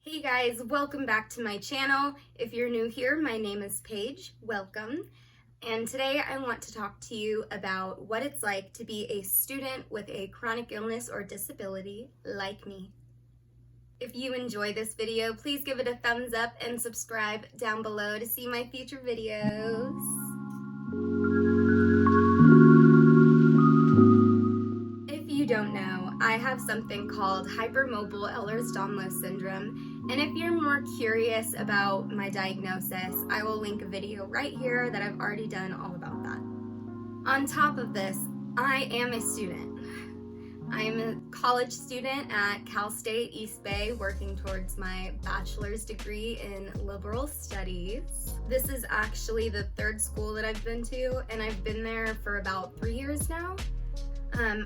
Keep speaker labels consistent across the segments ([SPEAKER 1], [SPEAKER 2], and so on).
[SPEAKER 1] Hey guys, welcome back to my channel. If you're new here, my name is Paige. Welcome. And today I want to talk to you about what it's like to be a student with a chronic illness or disability like me. If you enjoy this video, please give it a thumbs up and subscribe down below to see my future videos. If you don't know, I have something called hypermobile ehlers-danlos syndrome, and if you're more curious about my diagnosis, I will link a video right here that I've already done all about that. On top of this, I am a student. I'm a college student at Cal State East Bay working towards my bachelor's degree in liberal studies. This is actually the third school that I've been to, and I've been there for about 3 years now.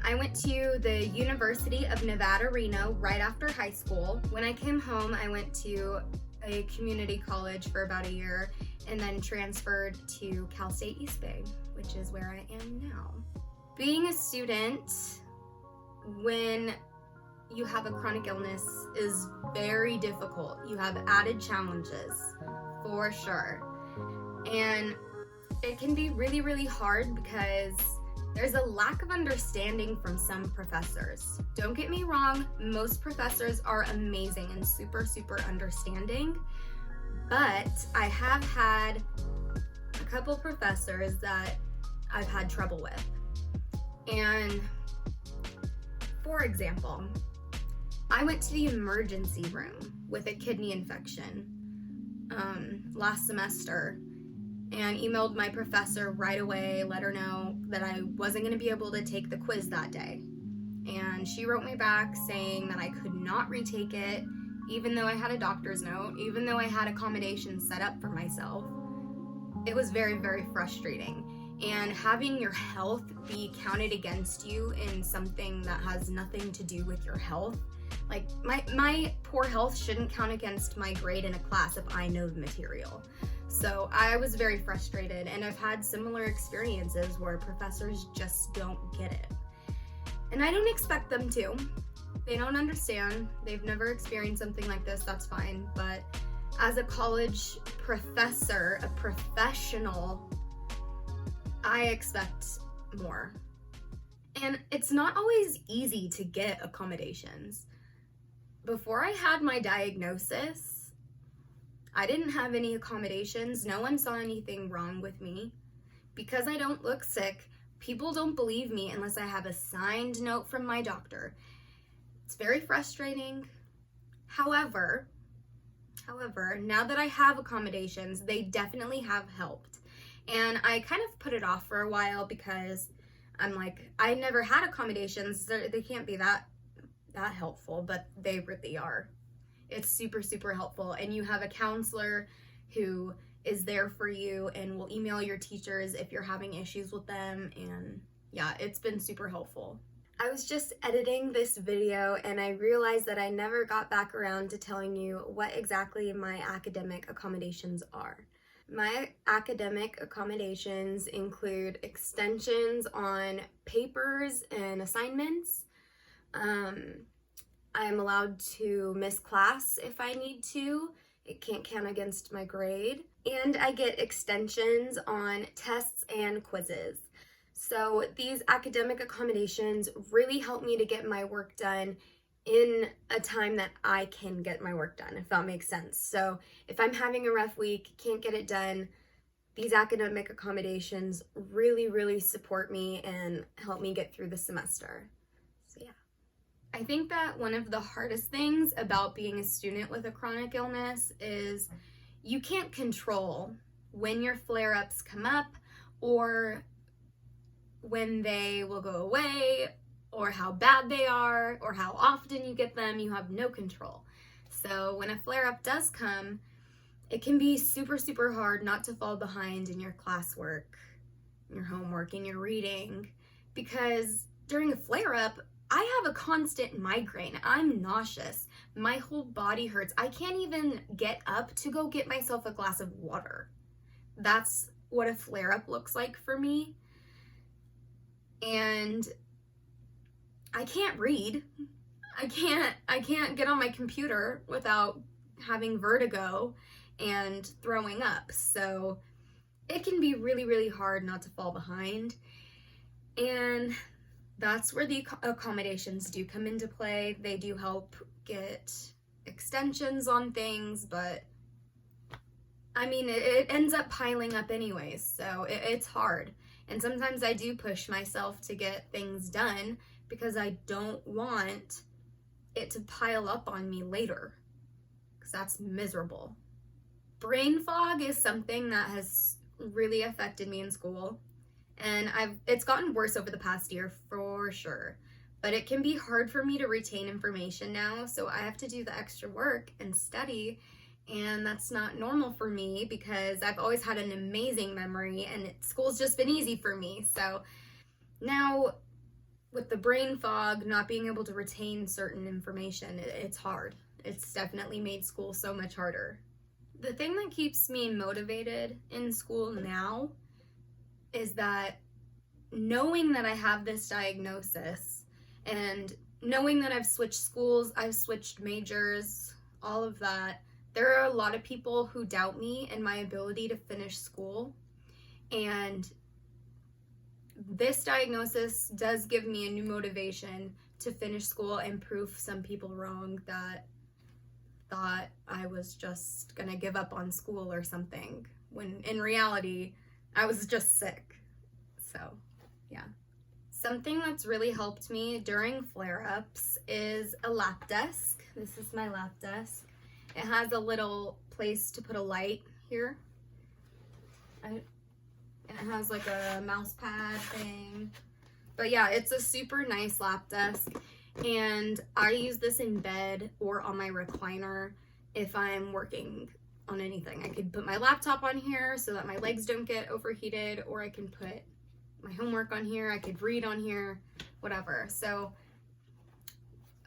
[SPEAKER 1] I went to the University of Nevada, Reno right after high school. When I came home, I went to a community college for about a year and then transferred to Cal State East Bay, which is where I am now. Being a student when you have a chronic illness is very difficult. You have added challenges, for sure. And it can be really, really hard because there's a lack of understanding from some professors. Don't get me wrong, most professors are amazing and super, super understanding, but I have had a couple professors that I've had trouble with. And for example, I went to the emergency room with a kidney infection last semester and emailed my professor right away, let her know that I wasn't going to be able to take the quiz that day. And she wrote me back saying that I could not retake it, even though I had a doctor's note, even though I had accommodations set up for myself. It was very, very frustrating. And having your health be counted against you in something that has nothing to do with your health, like my poor health shouldn't count against my grade in a class if I know the material. So I was very frustrated, and I've had similar experiences where professors just don't get it. And I don't expect them to. They don't understand. They've never experienced something like this, that's fine. But as a college professor, a professional, I expect more. And it's not always easy to get accommodations. Before I had my diagnosis, I didn't have any accommodations. No one saw anything wrong with me. Because I don't look sick, people don't believe me unless I have a signed note from my doctor. It's very frustrating. However, now that I have accommodations, they definitely have helped. And I kind of put it off for a while because I'm like, I never had accommodations. They can't be that helpful, but they really are. It's super, super helpful. And you have a counselor who is there for you and will email your teachers if you're having issues with them. And yeah, it's been super helpful. I was just editing this video and I realized that I never got back around to telling you what exactly my academic accommodations are. My academic accommodations include extensions on papers and assignments. I'm allowed to miss class if I need to. It can't count against my grade. And I get extensions on tests and quizzes. So these academic accommodations really help me to get my work done in a time that I can get my work done, if that makes sense. So if I'm having a rough week, can't get it done, these academic accommodations really, really support me and help me get through the semester. So yeah. I think that one of the hardest things about being a student with a chronic illness is you can't control when your flare-ups come up or when they will go away or how bad they are or how often you get them. You have no control. So when a flare-up does come, it can be super, super hard not to fall behind in your classwork, your homework, and your reading, because during a flare-up, I have a constant migraine. I'm nauseous. My whole body hurts. I can't even get up to go get myself a glass of water. That's what a flare-up looks like for me. And I can't read. I can't get on my computer without having vertigo and throwing up. So it can be really, really hard not to fall behind. And that's where the accommodations do come into play. They do help get extensions on things, but I mean, it ends up piling up anyways, so it's hard. And sometimes I do push myself to get things done because I don't want it to pile up on me later, because that's miserable. Brain fog is something that has really affected me in school, and it's gotten worse over the past year for sure. But it can be hard for me to retain information now, so I have to do the extra work and study, and that's not normal for me because I've always had an amazing memory and school's just been easy for me. So now with the brain fog, not being able to retain certain information, it's hard. It's definitely made school so much harder. The thing that keeps me motivated in school now is that knowing that I have this diagnosis and knowing that I've switched schools, I've switched majors, all of that, there are a lot of people who doubt me and my ability to finish school. And this diagnosis does give me a new motivation to finish school and prove some people wrong that thought I was just gonna give up on school or something, when in reality, I was just sick. So, yeah. Something that's really helped me during flare-ups is a lap desk. This is my lap desk. It has a little place to put a light here. It has like a mouse pad thing. But yeah, it's a super nice lap desk. And I use this in bed or on my recliner if I'm working on anything. I could put my laptop on here so that my legs don't get overheated, or I can put my homework on here. I could read on here, whatever. So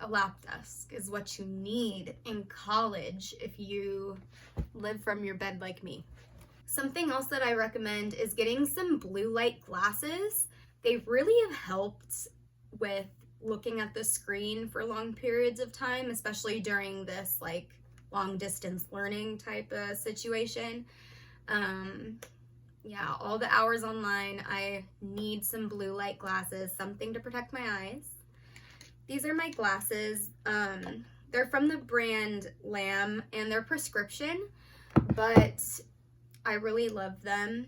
[SPEAKER 1] a lap desk is what you need in college if you live from your bed like me. Something else that I recommend is getting some blue light glasses. They really have helped with looking at the screen for long periods of time, especially during this like long distance learning type of situation. Yeah, all the hours online, I need some blue light glasses, something to protect my eyes. These are my glasses. They're from the brand Lamb and they're prescription, but I really love them.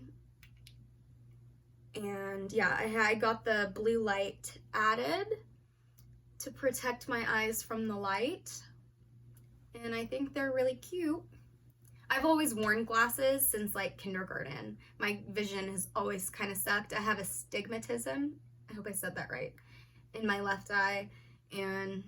[SPEAKER 1] And yeah, I got the blue light added to protect my eyes from the light. And I think they're really cute. I've always worn glasses since like kindergarten. My vision has always kind of sucked. I have astigmatism. I hope I said that right. In my left eye. And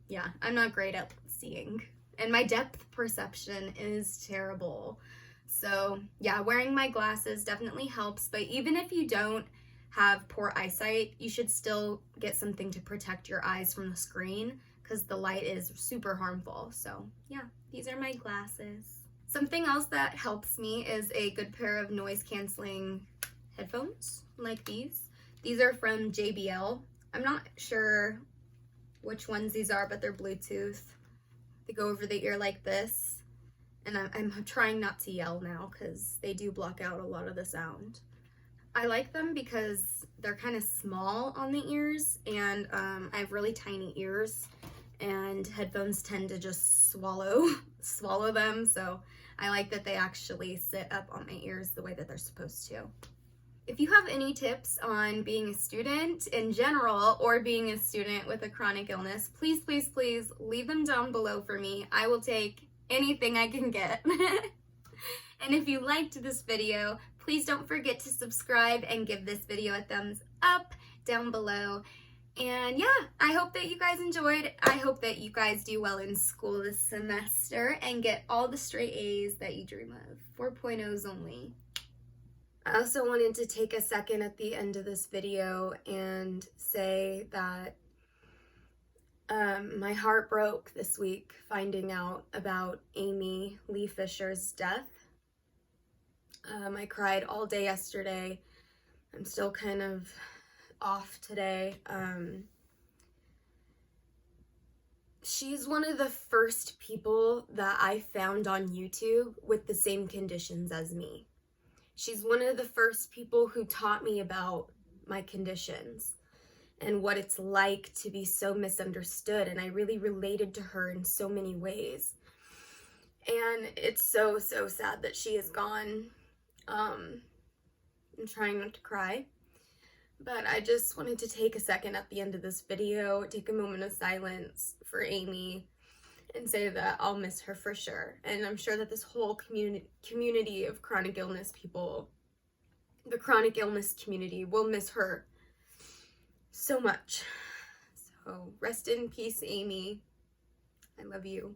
[SPEAKER 1] yeah, I'm not great at seeing. And my depth perception is terrible. So yeah, wearing my glasses definitely helps. But even if you don't have poor eyesight, you should still get something to protect your eyes from the screen because the light is super harmful. So yeah, these are my glasses. Something else that helps me is a good pair of noise canceling headphones like these. These are from JBL. I'm not sure which ones these are, but they're Bluetooth. They go over the ear like this. And I'm trying not to yell now because they do block out a lot of the sound. I like them because they're kind of small on the ears, and I have really tiny ears, and headphones tend to just swallow them. So I like that they actually sit up on my ears the way that they're supposed to. If you have any tips on being a student in general or being a student with a chronic illness, please, please, please leave them down below for me. I will take anything I can get. And if you liked this video, please don't forget to subscribe and give this video a thumbs up down below. And yeah, I hope that you guys enjoyed. I hope that you guys do well in school this semester and get all the straight A's that you dream of. 4.0s only. I also wanted to take a second at the end of this video and say that my heart broke this week finding out about Amy Lee Fisher's death. I cried all day yesterday. I'm still kind of off today. She's one of the first people that I found on YouTube with the same conditions as me. She's one of the first people who taught me about my conditions and what it's like to be so misunderstood, and I really related to her in so many ways. And it's so sad that she is gone. I'm trying not to cry, but I just wanted to take a second at the end of this video, take a moment of silence for Amy, and say that I'll miss her for sure. And I'm sure that this whole community of chronic illness people, the chronic illness community, will miss her so much. So rest in peace, Amy. I love you.